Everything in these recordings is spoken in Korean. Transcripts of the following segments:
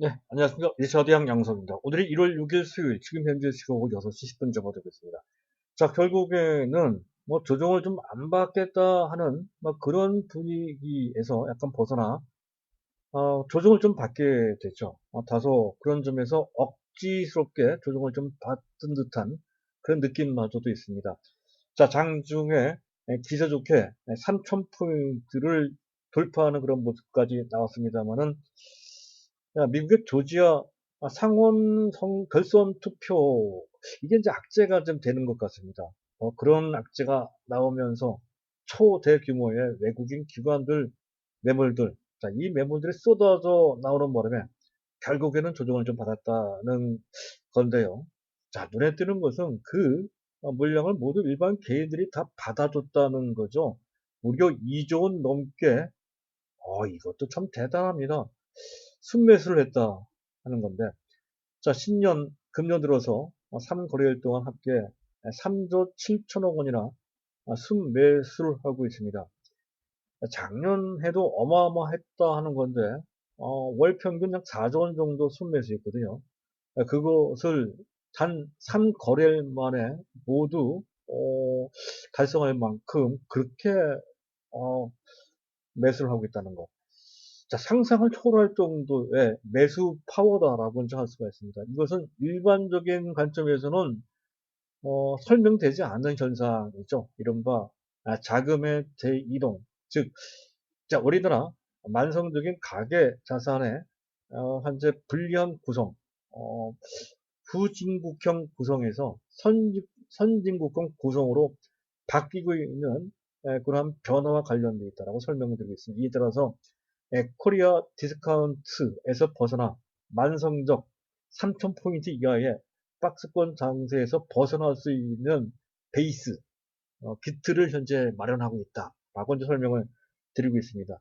네, 안녕하십니까. 리처드 양성입니다. 오늘이 1월 6일 수요일, 지금 현재 시각으로 6시 10분 접어들고 있습니다. 자, 결국에는 뭐 조정을 좀 안 받겠다 하는 뭐 그런 분위기에서 약간 벗어나 조정을 좀 받게 됐죠. 다소 그런 점에서 억지스럽게 조정을 좀 받은 듯한 그런 느낌마저도 있습니다. 자, 장중에 기세 좋게 3,000포인트를 돌파하는 그런 모습까지 나왔습니다만은 미국의 조지아 상원 결선 투표 이게 이제 악재가 좀 되는 것 같습니다. 그런 악재가 나오면서 초대규모의 외국인 기관들 매물들, 자, 이 매물들이 쏟아져 나오는 바람에 결국에는 조정을 좀 받았다는 건데요. 자, 눈에 띄는 것은 그 물량을 모두 일반 개인들이 다 받아줬다는 거죠. 무려 2조 원 넘게, 이것도 참 대단합니다. 순매수를 했다 하는 건데, 자, 금년 들어서 3거래일 동안 합계 3조 7천억 원이나 순매수를 하고 있습니다. 작년에도 어마어마했다 하는 건데, 월 평균 약 4조 원 정도 순매수했거든요. 그것을 단 3거래일 만에 모두 달성할 만큼 그렇게 어, 매수를 하고 있다는 것. 자, 상상을 초월할 정도의 매수 파워다라고 할 수가 있습니다. 이것은 일반적인 관점에서는 설명되지 않는 현상이죠. 이른바 자금의 재이동. 즉, 자, 우리나라 만성적인 가계 자산의 현재 불리한 구성, 어, 후진국형 구성에서 선진국형 구성으로 바뀌고 있는 그러한 변화와 관련되어 있다고 설명을 드리고 있습니다. 이에 따라서 코리아 디스카운트에서 벗어나 만성적 3,000포인트 이하의 박스권 장세에서 벗어날 수 있는 베이스, 비트를 현재 마련하고 있다라고 이제 설명을 드리고 있습니다.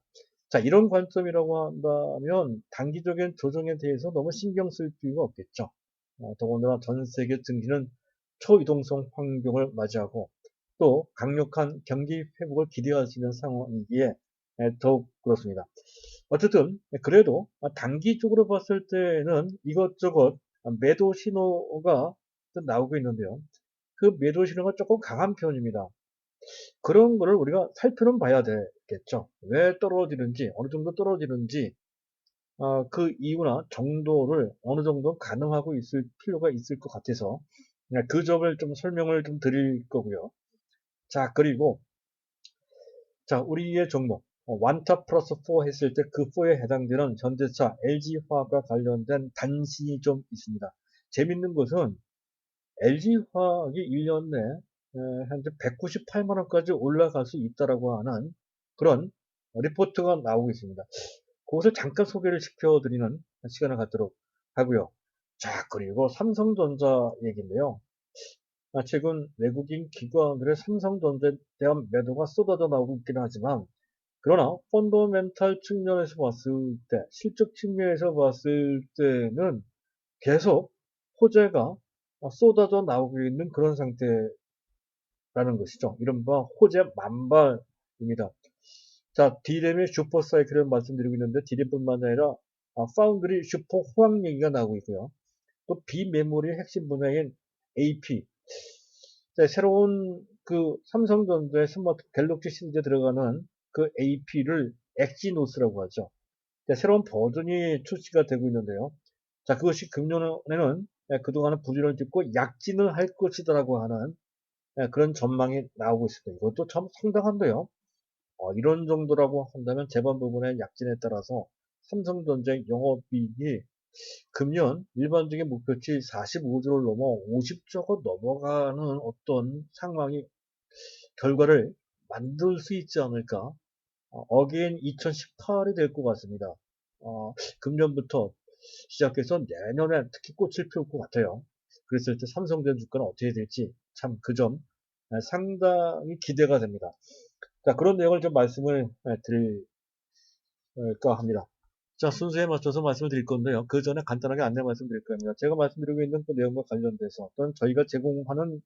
자, 이런 관점이라고 한다면 단기적인 조정에 대해서 너무 신경 쓸 필요가 없겠죠. 더군다나 전 세계 증시는 초이동성 환경을 맞이하고 또 강력한 경기 회복을 기대할 수 있는 상황이기에 더욱 그렇습니다. 어쨌든 그래도 단기적으로 봤을 때는 이것저것 매도 신호가 나오고 있는데요. 그 매도 신호가 조금 강한 편입니다. 그런 거를 우리가 살펴는 봐야 되겠죠. 왜 떨어지는지, 어느 정도 떨어지는지, 그 이유나 정도를 어느 정도 가능하고 있을 필요가 있을 것 같아서 그 점을 좀 설명을 좀 드릴 거고요. 자, 그리고 자, 우리의 종목 원타 플러스 4 했을 때 그 4에 해당되는 현대차, LG화학과 관련된 단신이 좀 있습니다. 재밌는 것은 LG화학이 1년 내 현재 198만 원까지 올라갈 수 있다라고 하는 그런 리포트가 나오고 있습니다. 그것을 잠깐 소개를 시켜드리는 시간을 갖도록 하고요. 자, 그리고 삼성전자 얘기인데요. 최근 외국인 기관들의 삼성전자에 대한 매도가 쏟아져 나오고 있기는 하지만 그러나 펀더멘탈 측면에서 봤을 때, 실적 측면에서 봤을 때는 계속 호재가 쏟아져 나오고 있는 그런 상태라는 것이죠. 이른바 호재 만발입니다. 자, D램의 슈퍼 사이클을 말씀드리고 있는데 D램뿐만 아니라 파운드리 슈퍼 호황 얘기가 나오고 있고요. 또 비메모리 핵심 분야인 AP, 자, 새로운 그 삼성전자의 스마트 갤럭시 시리즈에 들어가는 그 AP를 엑지노스라고 하죠. 자, 새로운 버전이 출시가 되고 있는데요. 자, 그것이 금년에는 그동안은 부진을 딛고 약진을 할 것이다라고 하는 그런 전망이 나오고 있습니다. 이것도 참 상당한데요. 이런 정도라고 한다면 재반 부분의 약진에 따라서 삼성전자의 영업이익이 금년 일반적인 목표치 45조를 넘어 50조가 넘어가는 어떤 상황이 결과를 만들 수 있지 않을까. 어게인 2018이 될 것 같습니다. 금년부터 시작해서 내년에 특히 꽃을 피울 것 같아요. 그랬을 때 삼성전 주가는 어떻게 될지 참 그 점 상당히 기대가 됩니다. 자, 그런 내용을 좀 말씀을 드릴까 합니다. 자, 순서에 맞춰서 말씀을 드릴 건데요. 그 전에 간단하게 안내 말씀드릴 겁니다. 제가 말씀드리고 있는 그 내용과 관련돼서 또는 저희가 제공하는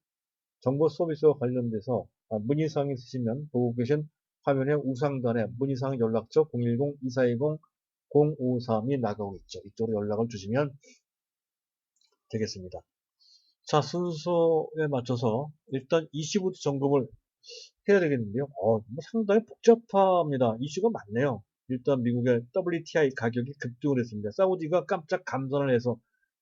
정보 서비스와 관련돼서 문의사항이 있으시면 보고 계신 화면의 우상단에 문의사항 연락처 053이 나가고 있죠. 이쪽으로 연락을 주시면 되겠습니다. 자, 순서에 맞춰서 일단 이슈부터 점검을 해야 되겠는데요. 상당히 복잡합니다. 이슈가 많네요. 일단 미국의 WTI 가격이 급등을 했습니다. 사우디가 깜짝 감산을 해서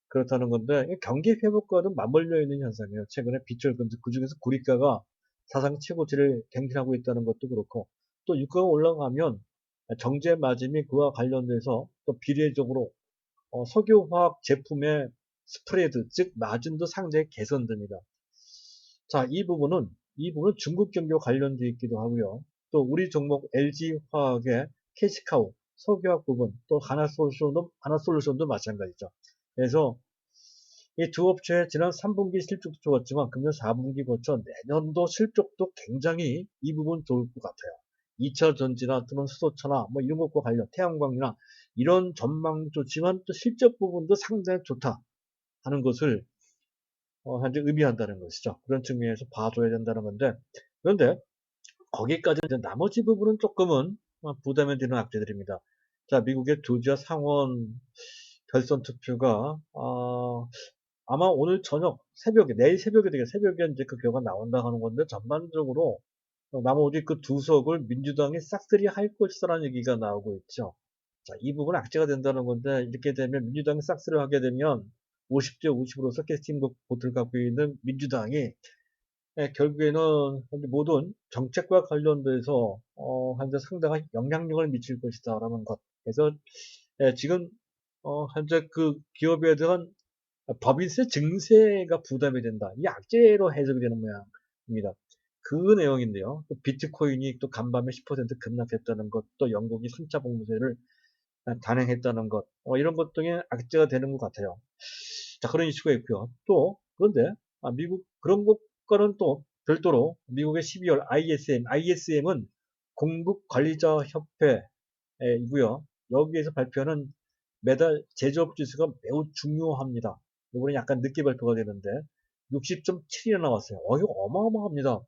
그렇다는 건데 경기 회복과는 맞물려 있는 현상이에요. 최근에 비철 금속 그중에서 구리가가 사상 최고치를 갱신하고 있다는 것도 그렇고 또 유가가 올라가면 정제 마진이 그와 관련돼서 또 비례적으로 석유화학 제품의 스프레드 즉 마진도 상당히 개선됩니다. 자, 이 부분은 중국 경기와 관련되어 있기도 하고요. 또 우리 종목 LG화학의 캐시카우 석유화학 부분 또 하나솔루션도 마찬가지죠. 그래서 이 두 업체의 지난 3분기 실적도 좋았지만 금년 4분기 거쳐 내년도 실적도 굉장히 이 부분 좋을 것 같아요. 2차 전지나 또는 수소차나 뭐 이런 것과 관련 태양광이나 이런 전망 좋지만 또 실적 부분도 상당히 좋다 하는 것을 현재 의미한다는 것이죠. 그런 측면에서 봐줘야 된다는 건데 그런데 거기까지는 이제 나머지 부분은 조금은 부담이 되는 악재들입니다. 자, 미국의 조지아 상원 결선 투표가 아마 오늘 저녁 새벽에 내일 새벽에 되게 새벽에 이제 그 결과 나온다 하는 건데 전반적으로 나머지 그 두 석을 민주당이 싹쓸이 할 것이라는 얘기가 나오고 있죠. 자, 이 부분 악재가 된다는 건데 이렇게 되면 민주당이 싹쓸이를 하게 되면 50대 50으로서 캐스팅 보트를 갖고 있는 민주당이 결국에는 현재 모든 정책과 관련돼서 현재 상당한 영향력을 미칠 것이다라는 것. 그래서 지금 현재 그 기업에 대한 법인세 증세가 부담이 된다. 이 악재로 해석이 되는 모양입니다. 그 내용인데요. 또 비트코인이 또 간밤에 10% 급락했다는 것, 또 영국이 3차 봉쇄를 단행했다는 것, 이런 것 등의 악재가 되는 것 같아요. 자, 그런 이슈가 있고요. 또 그런데 미국 그런 것과는 또 별도로 미국의 12월 ISM은 공급관리자협회이고요. 여기에서 발표하는 매달 제조업 지수가 매우 중요합니다. 이번에 약간 늦게 발표가 되는데 60.7이나 나왔어요. 이거 어마어마합니다.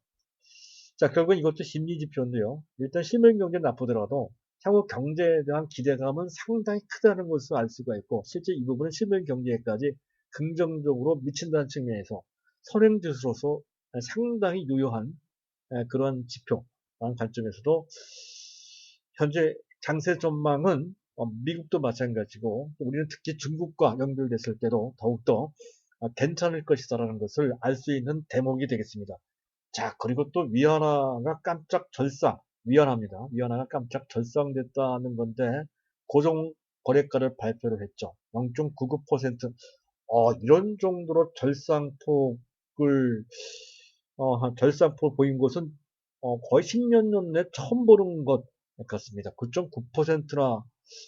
자, 결국은 이것도 심리 지표인데요. 일단 실물 경제 나쁘더라도 향후 경제에 대한 기대감은 상당히 크다는 것을 알 수가 있고 실제 이 부분은 실물 경제에까지 긍정적으로 미친다는 측면에서 선행지수로서 상당히 유효한 그런 지표라는 관점에서도 현재 장세 전망은 미국도 마찬가지고 우리는 특히 중국과 연결됐을 때도 더욱더 괜찮을 것이다라는 것을 알 수 있는 대목이 되겠습니다. 자, 그리고 또 위안화가 깜짝 절상, 위안화입니다. 위안화가 깜짝 절상됐다는 건데 고정 거래가를 발표를 했죠. 0.99%. 이런 정도로 절상폭 보인 것은 거의 10년 내 처음 보는 것 같습니다. 9.9%나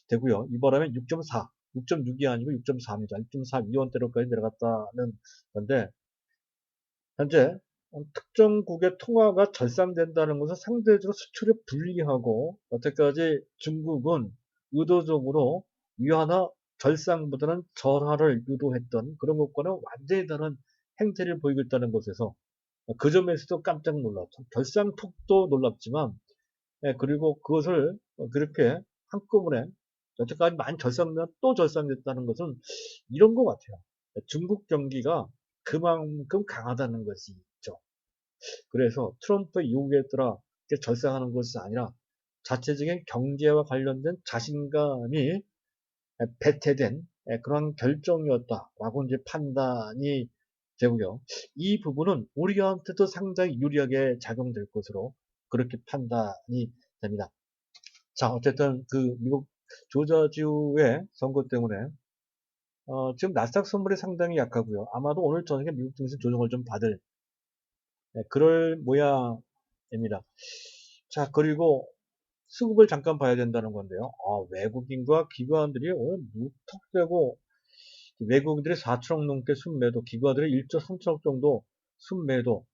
되고요. 이 바람에 6.4, 6.6이 아니고 6.4입니다. 6.4 위원대로까지 내려갔다는 건데 현재 특정국의 통화가 절상된다는 것은 상대적으로 수출에 불리하고 여태까지 중국은 의도적으로 위안화 절상보다는 절하를 유도했던 그런 것과는 완전히 다른 행태를 보이고 있다는 것에서 그 점에서도 깜짝 놀랐죠. 절상폭도 놀랍지만 그리고 그것을 그렇게 한꺼번에 여태까지 많이 절상되면 또 절상됐다는 것은 이런 것 같아요. 중국 경기가 그만큼 강하다는 것이죠. 그래서 트럼프 이후에 따라 절상하는 것이 아니라 자체적인 경제와 관련된 자신감이 배태된 그런 결정이었다라고 이제 판단이 되고요. 이 부분은 우리한테도 상당히 유리하게 작용될 것으로 그렇게 판단이 됩니다. 자, 어쨌든 그 미국 조지아주의 선거 때문에 지금 나스닥 선물이 상당히 약하고요. 아마도 오늘 저녁에 미국 증시 조정을 좀 받을 그럴 모양입니다. 자, 그리고 수급을 잠깐 봐야 된다는 건데요. 외국인과 기관들이 오늘 무턱대고 외국인들이 4천억 넘게 순매도, 기관들이 1조 3천억 정도 순매도,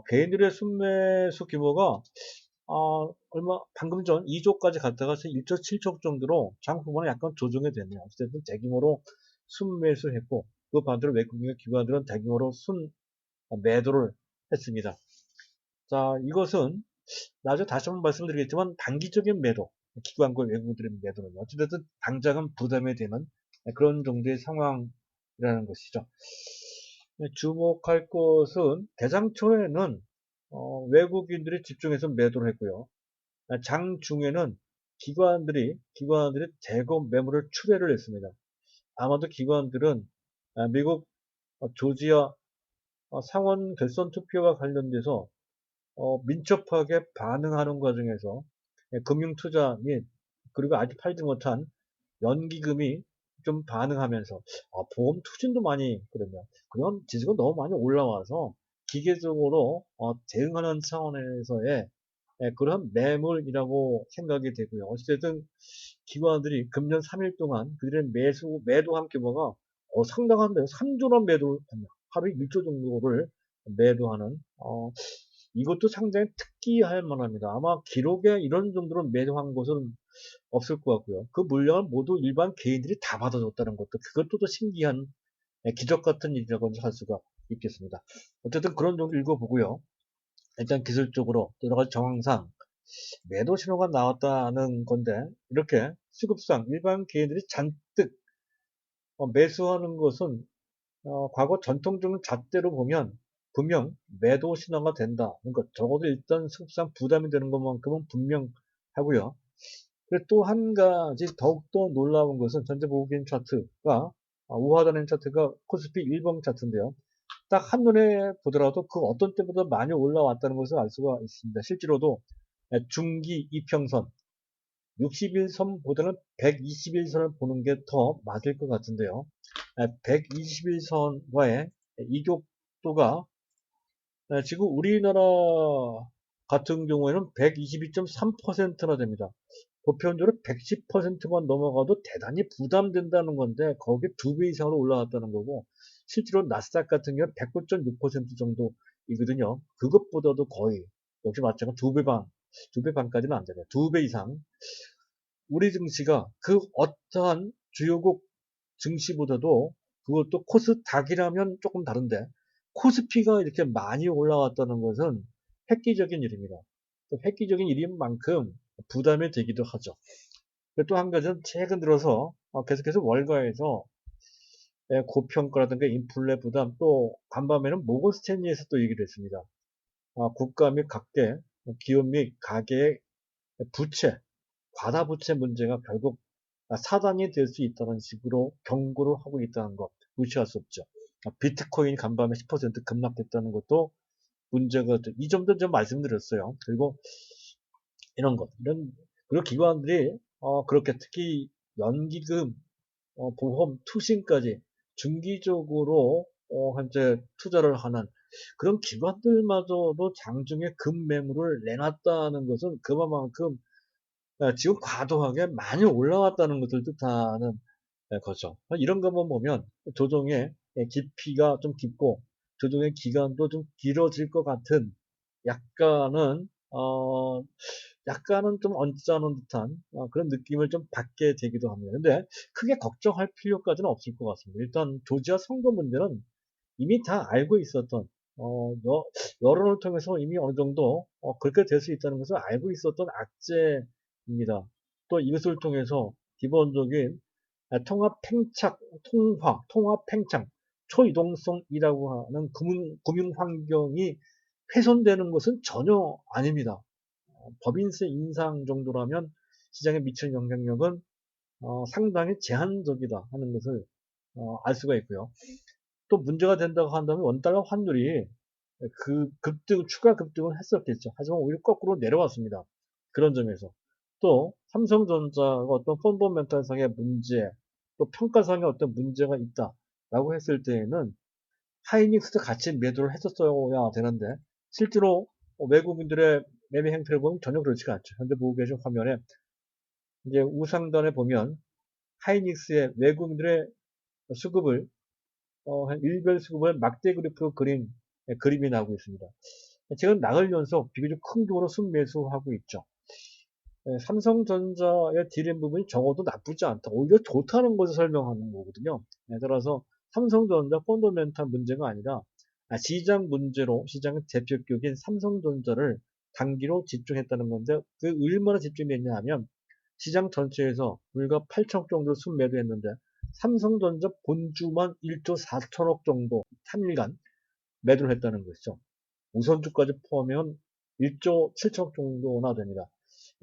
개인들의 순매수 규모가 방금 전 2조까지 갔다가 1조 7천 정도로 장 후반에 약간 조정이 됐네요. 어쨌든 대규모로 순매수했고, 그 반대로 외국인과 기관들은 대규모로 순매도를 했습니다. 자, 이것은 나중에 다시 한번 말씀드리겠지만 단기적인 매도, 기관과 외국인들의 매도는 어찌됐든 당장은 부담이 되는 그런 정도의 상황이라는 것이죠. 주목할 것은 대장초에는 외국인들이 집중해서 매도를 했고요. 장중에는 기관들이 대거 매물을 출회를 했습니다. 아마도 기관들은 미국 조지아 상원 결선 투표와 관련돼서 민첩하게 반응하는 과정에서 금융투자 및 그리고 아직 팔지 못한 연기금이 좀 반응하면서 보험 투신도 많이 있거든요. 그런 지수가 너무 많이 올라와서 기계적으로 대응하는 차원에서의 그런 매물이라고 생각이 되고요. 어쨌든 기관들이 금년 3일 동안 그들의 매도한 규모가 상당한데요. 3조란 매도, 하루에 1조 정도를 매도하는, 이것도 상당히 특기할 만합니다. 아마 기록에 이런 정도로 매도한 곳은 없을 것 같고요. 그 물량을 모두 일반 개인들이 다 받아줬다는 것도 그것도 더 신기한 기적 같은 일이라고 할 수가 있겠습니다. 어쨌든 그런 정도 읽어보고요. 일단 기술적으로 여러 가지 정황상 매도 신호가 나왔다는 건데 이렇게 수급상 일반 개인들이 잔뜩 매수하는 것은 과거 전통적인 잣대로 보면 분명 매도 신호가 된다. 그러니까 적어도 일단 수급상 부담이 되는 것만큼은 분명하고요. 그리고 또 한 가지 더욱더 놀라운 것은 전체 보고기인 차트가 우하단행 차트가 코스피 일봉 차트인데요. 딱 한눈에 보더라도 그 어떤 때보다 많이 올라왔다는 것을 알 수가 있습니다. 실제로도 중기 이평선 61선보다는 121선을 보는 게 더 맞을 것 같은데요. 121선과의 이격도가 지금 우리나라 같은 경우에는 122.3%나 됩니다. 보편적으로 110%만 넘어가도 대단히 부담된다는 건데 거기에 2배 이상으로 올라갔다는 거고 실제로 나스닥 같은 경우는 109.6% 정도이거든요. 그것보다도 거의 역시 마찬가지로 2배 반, 2배 반까지는 안 되네요. 2배 이상 우리 증시가 그 어떠한 주요국 증시보다도 그것도 코스닥이라면 조금 다른데 코스피가 이렇게 많이 올라왔다는 것은 획기적인 일입니다. 획기적인 일인 만큼 부담이 되기도 하죠. 또 한 가지는 최근 들어서 계속해서 월가에서 고평가라든가 인플레 부담 또 간밤에는 모건 스탠리에서 또 얘기를 했습니다. 국가 및 각계 기업 및 가계의 부채 과다 부채 문제가 결국 사단이 될 수 있다는 식으로 경고를 하고 있다는 것 무시할 수 없죠. 비트코인 간밤에 10% 급락했다는 것도 문제가 이 점도 좀 말씀드렸어요. 그리고 그리고 기관들이 그렇게 특히 연기금, 보험, 투신까지 중기적으로 현재 투자를 하는 그런 기관들마저도 장중에 급매물을 내놨다는 것은 그만큼 지금 과도하게 많이 올라왔다는 것을 뜻하는 거죠. 이런 것만 보면 조정의 깊이가 좀 깊고 조정의 기간도 좀 길어질 것 같은 약간은 약간은 좀 언짢은 듯한 그런 느낌을 좀 받게 되기도 합니다. 근데 크게 걱정할 필요까지는 없을 것 같습니다. 일단 조지아 선거 문제는 이미 다 알고 있었던 여론을 통해서 이미 어느 정도 그렇게 될 수 있다는 것을 알고 있었던 악재입니다. 또 이것을 통해서 기본적인 통합 팽창, 초이동성이라고 하는 금융 환경이 훼손되는 것은 전혀 아닙니다. 법인세 인상 정도라면 시장에 미치는 영향력은 상당히 제한적이다 하는 것을 알 수가 있고요. 또 문제가 된다고 한다면 원달러 환율이 추가 급등을 했었겠죠. 하지만 오히려 거꾸로 내려왔습니다. 그런 점에서. 또, 삼성전자가 어떤 펀더멘탈상의 문제, 또 평가상의 어떤 문제가 있다라고 했을 때에는 하이닉스도 같이 매도를 했었어야 되는데, 실제로 외국인들의 매매 행태를 보면 전혀 그렇지가 않죠. 현재 보고 계신 화면에 이제 우상단에 보면 하이닉스의 외국인들의 수급을 한 일별 수급을 막대 그래프로 그린 그림이 나오고 있습니다. 지금 나흘 연속 비교적 큰 규모로 순매수하고 있죠. 삼성전자의 디램 부분이 적어도 나쁘지 않다. 오히려 좋다는 것을 설명하는 거거든요. 따라서 삼성전자 펀더멘탈 문제가 아니라 시장 문제로 시장의 대표격인 삼성전자를 단기로 집중했다는 건데 그 얼마나 집중됐냐 하면 시장 전체에서 불과 8천억 정도를 순매도했는데 삼성전자 본주만 1조 4천억 정도 3일간 매도를 했다는 것이죠. 우선주까지 포함하면 1조 7천억 정도나 됩니다.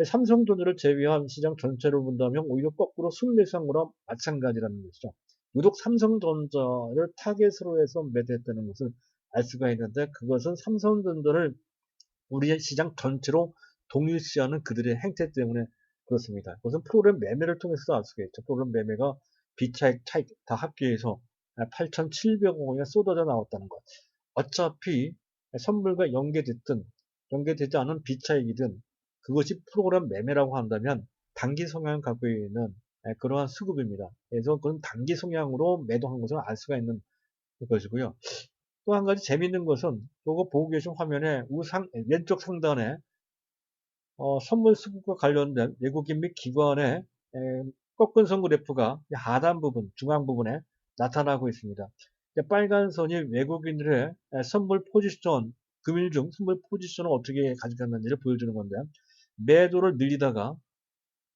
삼성전자를 제외한 시장 전체를 본다면 오히려 거꾸로 순매수한 거나 마찬가지라는 것이죠. 유독 삼성전자를 타겟으로 해서 매도했다는 것을 알 수가 있는데 그것은 삼성전자를 우리의 시장 전체로 동일시하는 그들의 행태 때문에 그렇습니다. 그것은 프로그램 매매를 통해서도 알 수가 있죠. 프로그램 매매가 비차익 차익 다 합계해서 8,700억 원이 쏟아져 나왔다는 것. 어차피 선물과 연계됐든 연계되지 않은 비차익이든 그것이 프로그램 매매라고 한다면 단기 성향을 갖고 있는 그러한 수급입니다. 그래서 그건 단기 성향으로 매도한 것을 알 수가 있는 것이고요. 또 한 가지 재미있는 것은 이거 보고 계신 화면에 왼쪽 상단에 선물 수급과 관련된 외국인 및 기관의 꺾은 선 그래프가 하단 부분, 중앙 부분에 나타나고 있습니다. 빨간 선이 외국인들의 선물 포지션, 금일 중 선물 포지션을 어떻게 가져갔는지를 보여주는 건데 매도를 늘리다가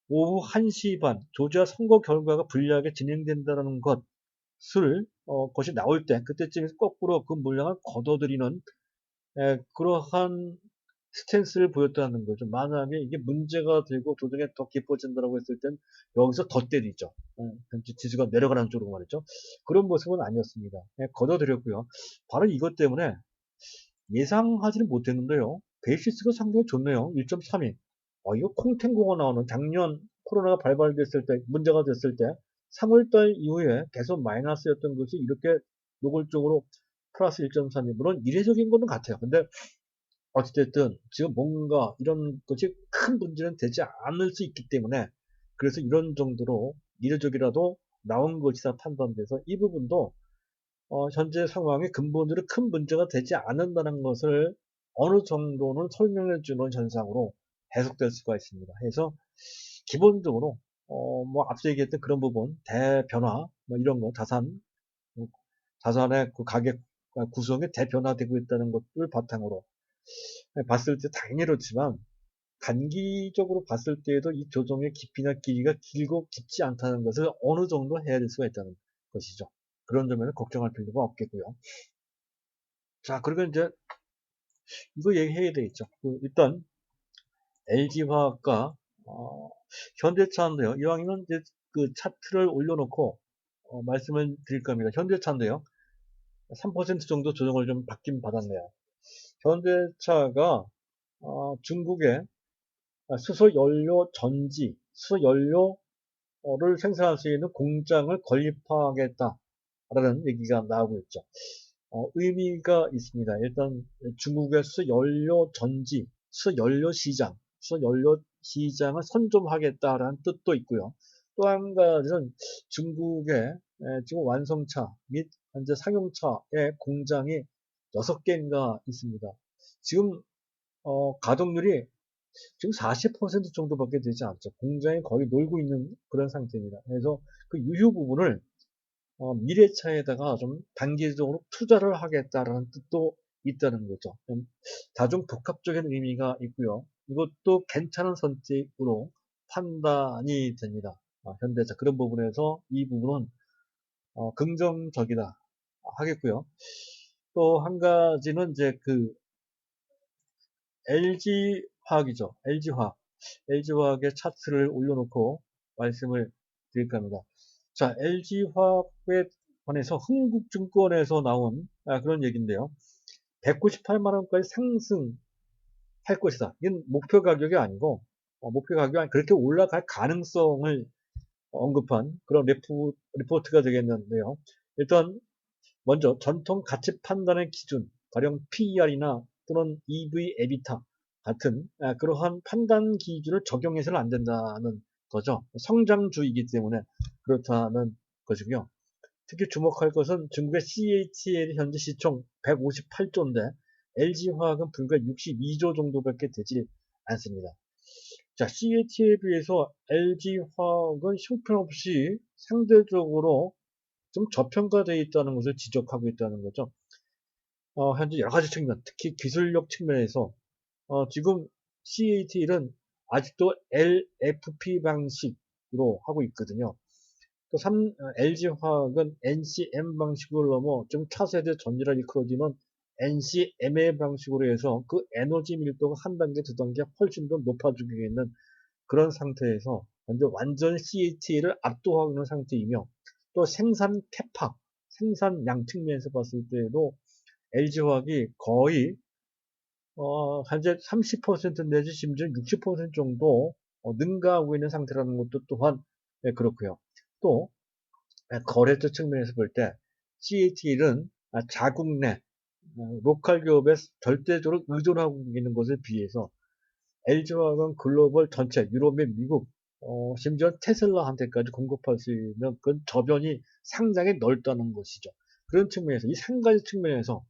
오후 1시 반 조지아 선거 결과가 불리하게 진행된다는 것이 나올 때 그때쯤에 거꾸로 그 물량을 걷어들이는 그러한 스탠스를 보였다는 거죠. 만약에 이게 문제가 되고 조정에 더 깊어진다고 했을 땐 여기서 더 때리죠. 지수가 내려가는 쪽으로 말이죠. 그런 모습은 아니었습니다. 걷어들였고요. 바로 이것 때문에 예상하지는 못했는데요. 베이시스가 상당히 좋네요. 1.32. 이거 콩탱고가 나오는 작년 코로나가 발발됐을 때, 문제가 됐을 때 3월달 이후에 계속 마이너스였던 것이 이렇게 노골적으로 플러스 1.32. 물론 이례적인 거는 같아요. 근데 어찌됐든 지금 뭔가 이런 것이 큰 문제는 되지 않을 수 있기 때문에 그래서 이런 정도로 이례적이라도 나온 것이다 판단돼서 이 부분도 현재 상황에 근본적으로 큰 문제가 되지 않는다는 것을 어느 정도는 설명해 주는 현상으로 해석될 수가 있습니다. 그래서 기본적으로 뭐 앞서 얘기했던 그런 부분 대변화 뭐 이런 거 자산의 그 가격 구성이 대변화되고 있다는 것을 바탕으로 봤을 때 당연히 그렇지만 단기적으로 봤을 때에도 이 조정의 깊이나 길이가 길고 깊지 않다는 것을 어느 정도 해야 될 수가 있다는 것이죠. 그런 점에는 걱정할 필요가 없겠고요. 자, 그리고 이제 이거 얘기해야 되겠죠. 일단 LG화학과 현대차인데요. 이왕이면 이제 그 차트를 올려놓고 말씀을 드릴 겁니다. 현대차인데요. 3% 정도 조정을 좀 받긴 받았네요. 현대차가 중국의 수소연료 전지, 수소연료를 생산할 수 있는 공장을 건립하겠다라는 얘기가 나오고 있죠. 의미가 있습니다. 일단 중국의 수소연료 전지, 수소연료 시장을 선점하겠다라는 뜻도 있고요. 또 한 가지는 중국의 지금 완성차 및 현재 상용차의 공장이 6개인가 있습니다. 지금 가동률이 지금 40% 정도밖에 되지 않죠. 공장이 거의 놀고 있는 그런 상태입니다. 그래서 그 유효 부분을 미래차에다가 좀 단기적으로 투자를 하겠다라는 뜻도 있다는 거죠. 다중 복합적인 의미가 있고요. 이것도 괜찮은 선택으로 판단이 됩니다. 현대차 그런 부분에서 이 부분은 긍정적이다 하겠고요. 또 한 가지는 이제 그 LG화학이죠. LG화학의 차트를 올려놓고 말씀을 드릴까 합니다. 자, LG화학에 관해서 흥국증권에서 나온 그런 얘기인데요. 198만원까지 상승할 것이다. 이건 목표 가격이 아니고 목표 가격이 아니고 그렇게 올라갈 가능성을 언급한 그런 리포트가 되겠는데요. 일단 먼저 전통 가치 판단의 기준, 가령 PER이나 또는 EV, 에비타 같은 그러한 판단 기준을 적용해서는 안 된다는 거죠. 성장주이기 때문에 그렇다는 것이고요. 특히 주목할 것은 중국의 CATL이 현재 시총 158조인데 LG화학은 불과 62조 정도밖에 되지 않습니다. 자, CATL에 비해서 LG화학은 형편없이 상대적으로 좀 저평가되어 있다는 것을 지적하고 있다는 거죠. 현재 여러 가지 측면, 특히 기술력 측면에서 지금 CATL은 아직도 LFP 방식으로 하고 있거든요. 또 LG화학은 NCM 방식을 넘어 좀 차세대 전지를 이끌어지는 NCMA 방식으로 해서 그 에너지 밀도가 한 단계, 두 단계 훨씬 더 높아지고 있는 그런 상태에서 완전 CATL을 압도하고 있는 상태이며 또 생산 캐파, 생산량 측면에서 봤을 때도 LG화학이 거의 현재 30% 내지 심지어 60% 정도 능가하고 있는 상태라는 것도 또한 그렇고요. 또 거래처 측면에서 볼 때 CATL은 자국 내 로컬 기업에 절대적으로 의존하고 있는 것에 비해서 LG화학은 글로벌 전체 유럽 및 미국 심지어 테슬라한테까지 공급할 수 있는 그 저변이 상당히 넓다는 것이죠. 그런 측면에서 이 한 가지 측면에서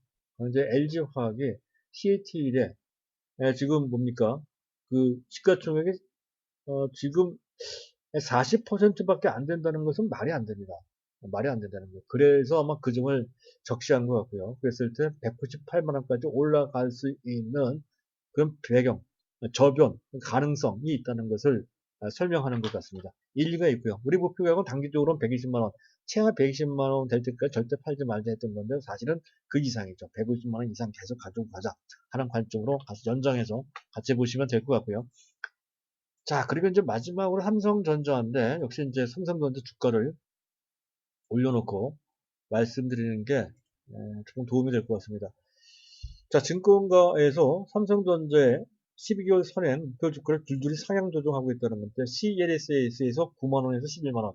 이제 LG화학이 CATL에 지금 뭡니까 그 시가총액이 지금 40%밖에 안 된다는 것은 말이 안 됩니다. 말이 안 된다는 거예요. 그래서 아마 그 점을 적시한 것 같고요. 그랬을 때 198만 원까지 올라갈 수 있는 그런 배경, 저변, 가능성이 있다는 것을 설명하는 것 같습니다. 일리가 있고요. 우리 목표 가격은 단기적으로는 120만 원, 최하 120만 원 될 때까지 절대 팔지 말자 했던 건데 사실은 그 이상이죠. 150만 원 이상 계속 가지고 가자 하는 관점으로 연장해서 같이 보시면 될 것 같고요. 자, 그리고 이제 마지막으로 삼성전자인데, 역시 이제 삼성전자 주가를 올려놓고 말씀드리는 게 조금 도움이 될 것 같습니다. 자, 증권가에서 삼성전자의 12개월 선행 목표 주가를 줄줄이 상향 조정하고 있다는 건데, CLSA에서 9만원에서 11만원,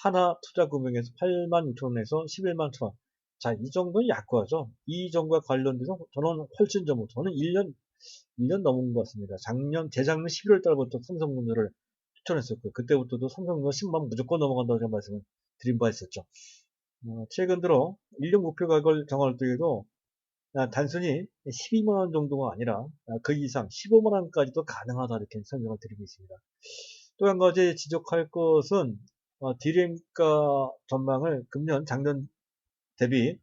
하나투자금융에서 8만 6천원에서 11만 1천원. 자, 이 정도는 약과죠. 이 정도와 관련돼서 저는 훨씬 전부, 저는 1년 넘은 것 같습니다. 재작년 11월 달부터 삼성전자를 추천했었고요. 그때부터도 삼성전자 10만 무조건 넘어간다고 제가 말씀을 드린 바 있었죠. 최근 들어 1년 목표 가격을 정할 때에도 단순히 12만원 정도가 아니라 그 이상 15만원까지도 가능하다 이렇게 설명을 드리고 있습니다. 또 한 가지 지적할 것은 디램가 전망을 금년 작년 대비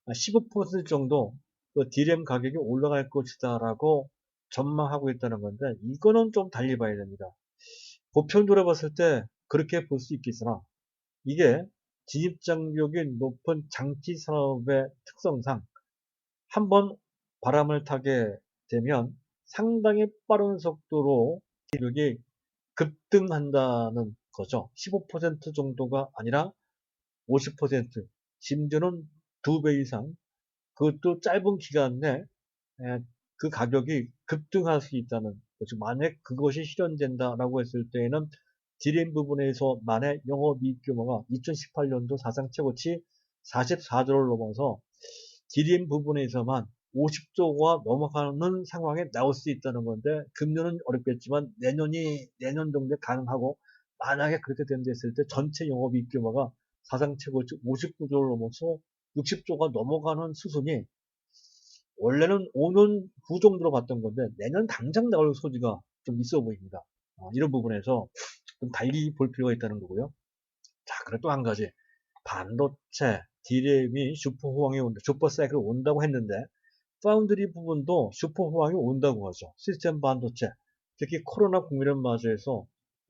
15% 정도 그 디램 가격이 올라갈 것이다라고 전망하고 있다는 건데 이거는 좀 달리 봐야 됩니다. 보편적으로 봤을 때 그렇게 볼 수 있겠으나 이게 진입장벽이 높은 장치 산업의 특성상 한번 바람을 타게 되면 상당히 빠른 속도로 기록이 급등한다는 거죠. 15% 정도가 아니라 50%, 심지어는 2배 이상, 그것도 짧은 기간 내 그 가격이 급등할 수 있다는 거죠. 만약 그것이 실현된다라고 했을 때에는 디램 부분에서 만약 영업이익 규모가 2018년도 사상 최고치 44조를 넘어서 디램 부분에서만 50조가 넘어가는 상황에 나올 수 있다는 건데 금년은 어렵겠지만 내년 정도에 가능하고 만약에 그렇게 된댔을 때 전체 영업이익 규모가 사상 최고치 59조를 넘어서 60조가 넘어가는 수순이 원래는 5년 후 정도로 봤던 건데 내년 당장 나올 소지가 좀 있어 보입니다. 이런 부분에서 좀 달리 볼 필요가 있다는 거고요. 자, 그리고 또 한 가지 반도체, 디램이 슈퍼호황이 온다, 슈퍼사이클 온다고 했는데 파운드리 부분도 슈퍼호황이 온다고 하죠. 시스템 반도체, 특히 코로나 국면을 맞이해서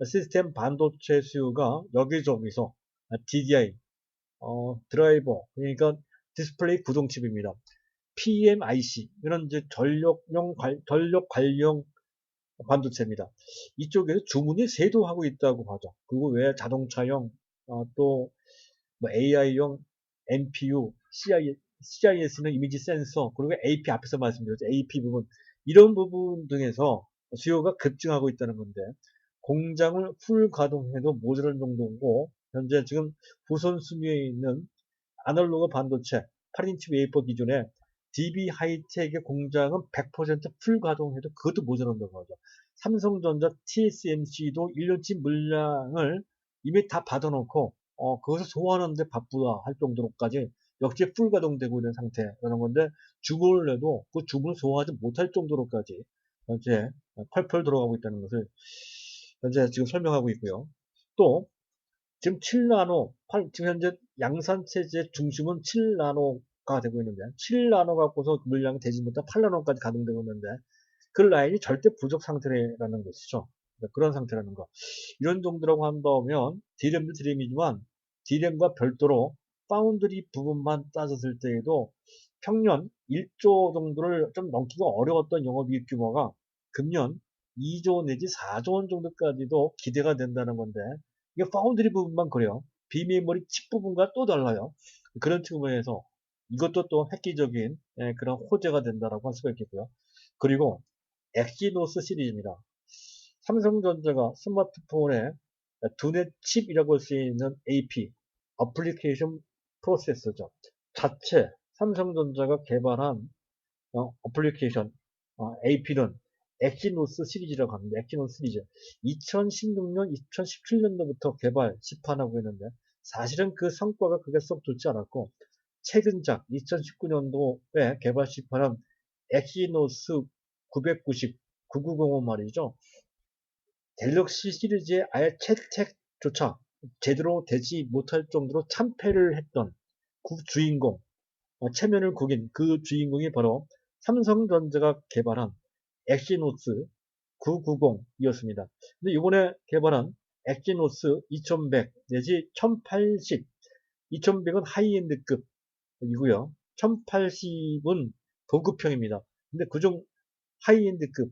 시스템 반도체 수요가 여기저기서 DDI, 드라이버, 그러니까 디스플레이 구동칩입니다. PMIC, 이런 이제 전력 관련 반도체입니다. 이쪽에서 주문이 세도하고 있다고 하죠. 그리고 외 자동차용, 또 뭐 AI용 NPU, CIS는 이미지 센서, 그리고 AP 앞에서 말씀드렸죠. AP 부분, 이런 부분 등에서 수요가 급증하고 있다는 건데, 공장을 풀 가동해도 모자란 정도고, 현재 지금 후선 순위에 있는 아날로그 반도체 8인치 웨이퍼 기준에 DB 하이텍의 공장은 100%풀 가동해도 그것도 모자란다고 하죠. 삼성전자 TSMC도 1년치 물량을 이미 다 받아놓고 그것을 소화하는데 바쁘다 할 정도로까지 역시 풀 가동되고 있는 상태라는 건데 주문을 내도 그 주문을 소화하지 못할 정도로까지 현재 펄펄 들어가고 있다는 것을 현재 지금 설명하고 있고요. 또 지금 7나노, 지금 현재 양산 체제의 중심은 7나노가 되고 있는데 7나노 갖고서 물량이 되지 못한 8나노까지 가동되고 있는데 그 라인이 절대 부족 상태라는 것이죠. 그런 상태라는 거. 이런 정도라고 한다면 D램도 D램이지만 D램과 별도로 파운드리 부분만 따졌을 때에도 평년 1조 정도를 좀 넘기가 어려웠던 영업이익 규모가 금년 2조 내지 4조 원 정도까지도 기대가 된다는 건데, 이게 파운드리 부분만 그래요. 비메모리 칩 부분과 또 달라요. 그런 측면에서 이것도 또 획기적인 그런 호재가 된다라고 할 수가 있겠고요. 그리고 엑시노스 시리즈입니다. 삼성전자가 스마트폰에 두뇌 칩이라고 할 수 있는 AP, 어플리케이션 프로세서죠. 자체 삼성전자가 개발한 어플리케이션 AP는 엑시노스 시리즈라고 합니다. 엑시노스 시리즈. 2016년, 2017년도부터 개발, 시판하고 있는데 사실은 그 성과가 그게 썩 좋지 않았고, 최근작 2019년도에 개발 시판한 엑시노스 990, 9905 말이죠. 갤럭시 시리즈의 아예 채택조차 제대로 되지 못할 정도로 참패를 했던 그 주인공, 체면을 구긴 그 주인공이 바로 삼성전자가 개발한 엑시노스 990이었습니다. 근데 이번에 개발한 엑시노스 2100 내지 1080, 2100은 하이엔드급이고요. 1080은 고급형입니다. 근데 그중 하이엔드급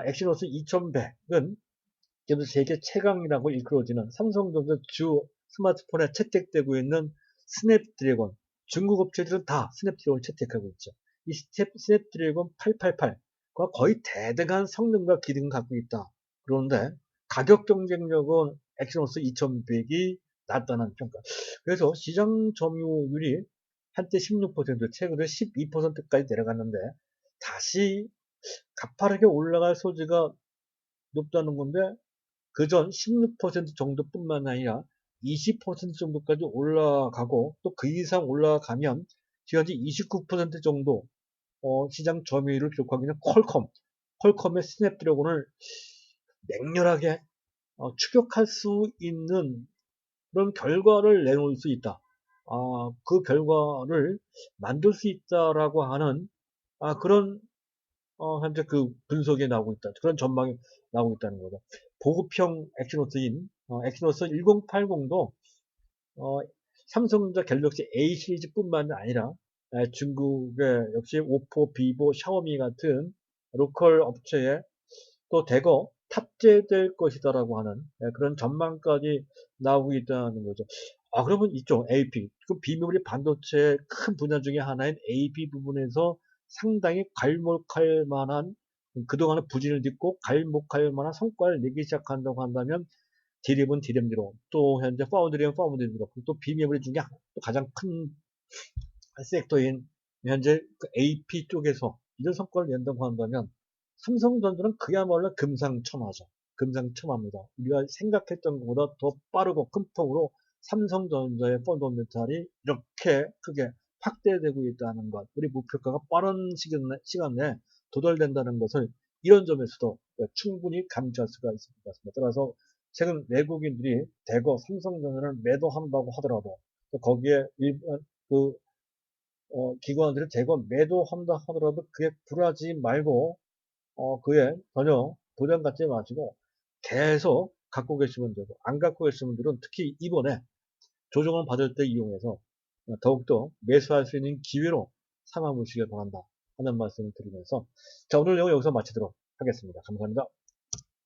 엑시노스 2100은 세계 최강이라고 일컬어지는 삼성전자 주 스마트폰에 채택되고 있는 스냅드래곤, 중국 업체들은 다 스냅드래곤을 채택하고 있죠. 이 스냅드래곤 888과 거의 대등한 성능과 기능을 갖고 있다. 그런데 가격 경쟁력은 엑시노스 2100이 낮다는 평가. 그래서 시장 점유율이 한때 16%, 최근에 12%까지 내려갔는데 다시 가파르게 올라갈 소지가 높다는 건데, 그전 16% 정도뿐만 아니라 20% 정도까지 올라가고 또 그 이상 올라가면 현재 29% 정도 시장 점유율을 기록하고 있는 퀄컴의 스냅드래곤을 맹렬하게 추격할 수 있는 그런 결과를 내놓을 수 있다. 그 결과를 만들 수 있다라고 하는 그런 현재 그 분석이 나오고 있다. 그런 전망이 나오고 있다는 거죠. 보급형 엑시노스인 엑시노스 1080도 삼성전자 갤럭시 A 시리즈뿐만 아니라 중국의 역시 오포, 비보, 샤오미 같은 로컬 업체에 또 대거 탑재될 것이다라고 하는 그런 전망까지 나오고 있다는 거죠. 그러면 이쪽 AP, 그 비메모리 반도체의 큰 분야 중에 하나인 AP 부분에서 상당히 괄목할 만한, 그동안의 부진을 딛고 괄목할 만한 성과를 내기 시작한다고 한다면 D램은 D램대로, 또 현재 파운드리는 파운드리대로, 또 비메모리 중에 또 가장 큰 섹터인 현재 그 AP 쪽에서 이런 성과를 낸다고 한다면 삼성전자는 그야말로 금상첨화죠. 금상첨화입니다. 우리가 생각했던 것보다 더 빠르고 큰 폭으로 삼성전자의 펀더멘탈이 이렇게 크게 확대되고 있다는 것, 우리 목표가가 빠른 시간 내에 도달된다는 것을 이런 점에서도 충분히 감지할 수가 있을 것 같습니다. 따라서 최근 외국인들이 대거 삼성전자를 매도한다고 하더라도 거기에 일반 기관들이 대거 매도한다 하더라도 그게 굴하지 말고 그에 전혀 도전 갖지 마시고 계속 갖고 계시는 분들, 안 갖고 계시는 분들은 특히 이번에 조정을 받을 때 이용해서 더욱더 매수할 수 있는 기회로 삼아 보시길 바란다 하는 말씀을 드리면서, 자, 오늘 영상 여기서 마치도록 하겠습니다. 감사합니다.